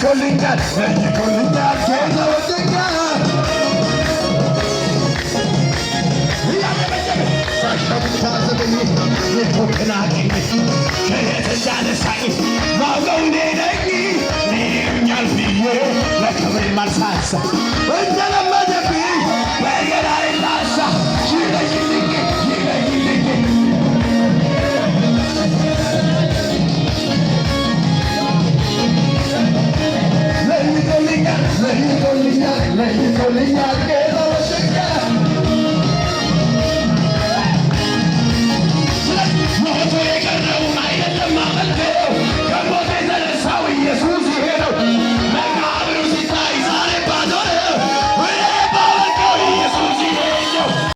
ለይቶልኛል ለይቶልኛል ጌታ ወደኛል ሳሸብታዘበኝ የቶክናቅኝ ከየት እንዳነሳኝ ማውቀው እኔ ነኝ እኔኛል ብዬ ለክብሬ ማልሳሳ እንደለመደብኝ በገናዬ ላሳ ይለይልኝ ይለይልኝ ለይቶልኛል ለይቶልኛል ለይቶልኛል ጌታ ወደኛል ሞቶ የቀረውን አይደለም አመልከው